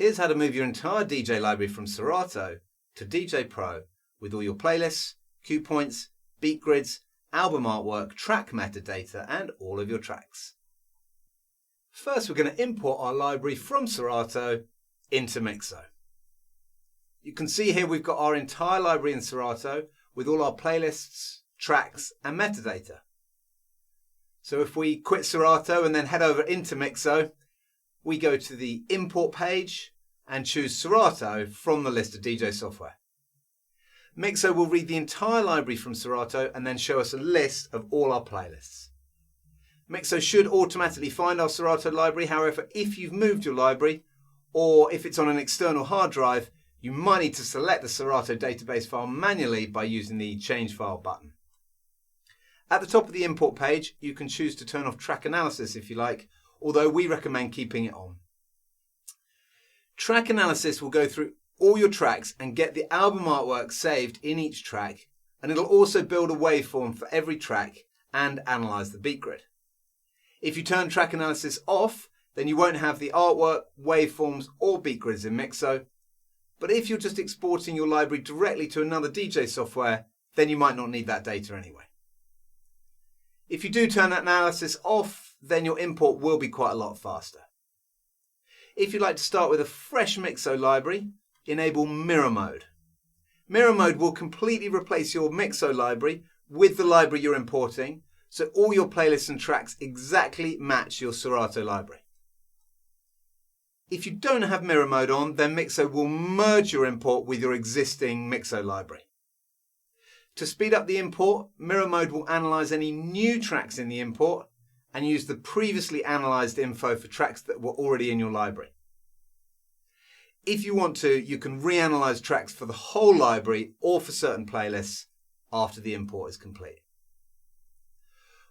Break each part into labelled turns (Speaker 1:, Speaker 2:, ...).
Speaker 1: Here's how to move your entire DJ library from Serato to DJAY Pro with all your playlists, cue points, beat grids, album artwork, track metadata, and all of your tracks. First, we're going to import our library from Serato into MIXO. You can see here we've got our entire library in Serato with all our playlists, tracks, and metadata. So if we quit Serato and then head over into MIXO, we go to the import page and choose Serato from the list of DJ software. MIXO will read the entire library from Serato and then show us a list of all our playlists. MIXO should automatically find our Serato library. However, if you've moved your library or if it's on an external hard drive, you might need to select the Serato database file manually by using the Change File button. At the top of the import page, you can choose to turn off track analysis if you like, although we recommend keeping it on. Track analysis will go through all your tracks and get the album artwork saved in each track, and it'll also build a waveform for every track and analyze the beat grid. If you turn track analysis off, then you won't have the artwork, waveforms, or beat grids in MIXO. But if you're just exporting your library directly to another DJ software, then you might not need that data anyway. If you do turn that analysis off, then your import will be quite a lot faster. If you'd like to start with a fresh MIXO library, enable Mirror Mode. Mirror Mode will completely replace your MIXO library with the library you're importing, so all your playlists and tracks exactly match your Serato library. If you don't have Mirror Mode on, then MIXO will merge your import with your existing MIXO library. To speed up the import, Mirror Mode will analyze any new tracks in the import and use the previously analyzed info for tracks that were already in your library. If you want to, you can reanalyze tracks for the whole library or for certain playlists after the import is complete.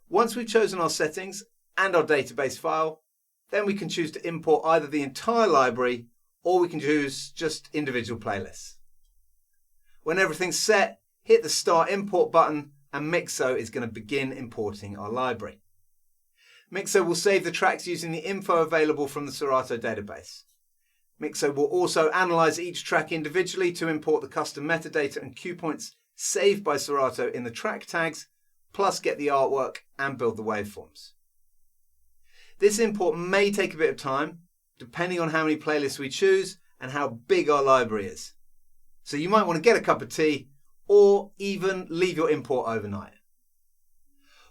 Speaker 1: Once we've chosen our settings and our database file, then we can choose to import either the entire library or we can choose just individual playlists. When everything's set, hit the Start Import button and MIXO is going to begin importing our library. MIXO will save the tracks using the info available from the Serato database. MIXO will also analyze each track individually to import the custom metadata and cue points saved by Serato in the track tags, plus get the artwork and build the waveforms. This import may take a bit of time, depending on how many playlists we choose and how big our library is. So you might want to get a cup of tea or even leave your import overnight.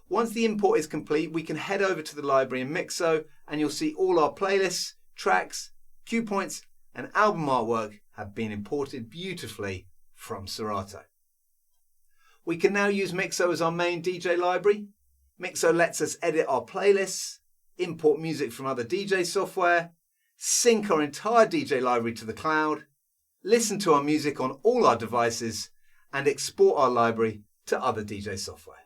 Speaker 1: Once the import is complete, we can head over to the library in MIXO and you'll see all our playlists, tracks, cue points and album artwork have been imported beautifully from Serato. We can now use MIXO as our main DJ library. MIXO lets us edit our playlists, import music from other DJ software, sync our entire DJ library to the cloud, listen to our music on all our devices, and export our library to other DJ software.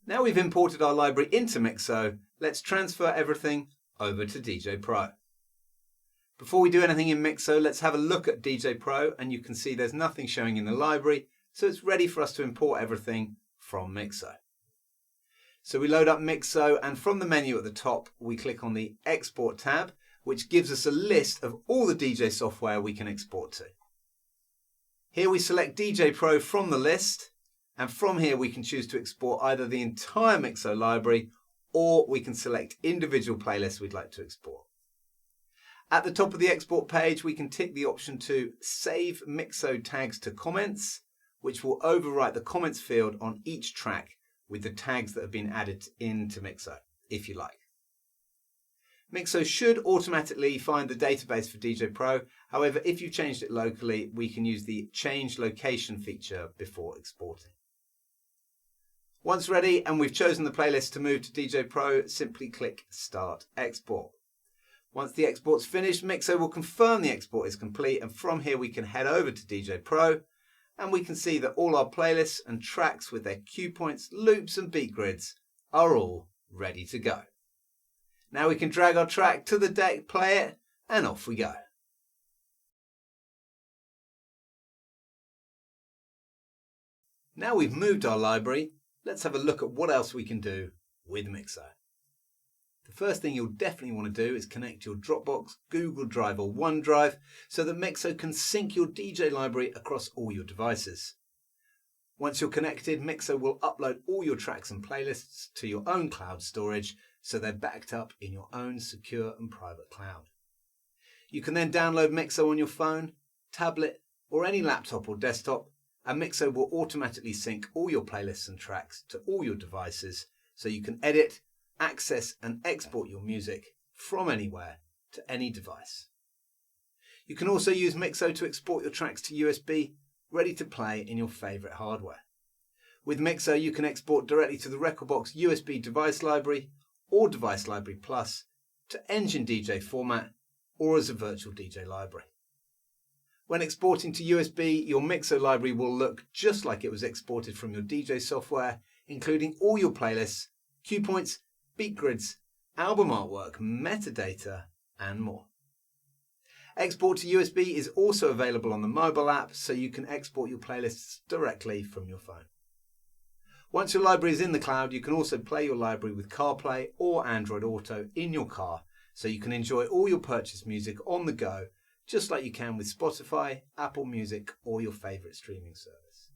Speaker 1: Now we've imported our library into MIXO, let's transfer everything over to DJAY Pro. Before we do anything in MIXO, let's have a look at DJAY Pro, and you can see there's nothing showing in the library, so it's ready for us to import everything from MIXO. So we load up MIXO, and from the menu at the top, we click on the Export tab, which gives us a list of all the DJ software we can export to. Here we select DJAY Pro from the list, and from here we can choose to export either the entire MIXO library or we can select individual playlists we'd like to export. At the top of the export page, we can tick the option to save MIXO tags to comments, which will overwrite the comments field on each track with the tags that have been added into MIXO, if you like. MIXO should automatically find the database for DJAY Pro. However, if you changed it locally, we can use the change location feature before exporting. Once ready and we've chosen the playlist to move to DJAY Pro, simply click Start Export. Once the export's finished, MIXO will confirm the export is complete, and from here we can head over to DJAY Pro and we can see that all our playlists and tracks with their cue points, loops and beat grids are all ready to go. Now we can drag our track to the deck, play it, and off we go. Now we've moved our library, let's have a look at what else we can do with MIXO. The first thing you'll definitely want to do is connect your Dropbox, Google Drive or OneDrive so that MIXO can sync your DJ library across all your devices. Once you're connected, MIXO will upload all your tracks and playlists to your own cloud storage so they're backed up in your own secure and private cloud. You can then download MIXO on your phone, tablet or any laptop or desktop, and MIXO will automatically sync all your playlists and tracks to all your devices so you can edit, access and export your music from anywhere to any device. You can also use MIXO to export your tracks to USB, ready to play in your favourite hardware. With MIXO you can export directly to the rekordbox USB device library or Device Library Plus, to Engine DJ format or as a virtual DJ library. When exporting to USB, your MIXO library will look just like it was exported from your DJ software, including all your playlists, cue points, beat grids, album artwork, metadata, and more. Export to USB is also available on the mobile app, so you can export your playlists directly from your phone. Once your library is in the cloud, you can also play your library with CarPlay or Android Auto in your car, so you can enjoy all your purchased music on the go, just like you can with Spotify, Apple Music, or your favourite streaming service.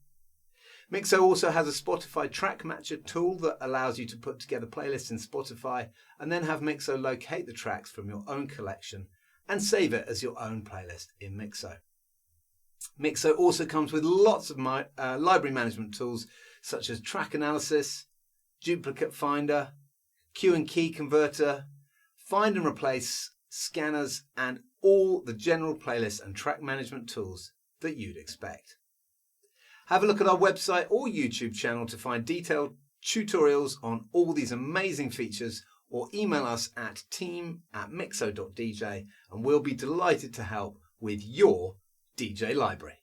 Speaker 1: MIXO also has a Spotify track matcher tool that allows you to put together playlists in Spotify and then have MIXO locate the tracks from your own collection and save it as your own playlist in MIXO. MIXO also comes with lots of library management tools such as track analysis, duplicate finder, cue and key converter, find and replace, scanners, and all the general playlist and track management tools that you'd expect. Have a look at our website or YouTube channel to find detailed tutorials on all these amazing features, or email us at team@mixo.dj and we'll be delighted to help with your DJ library.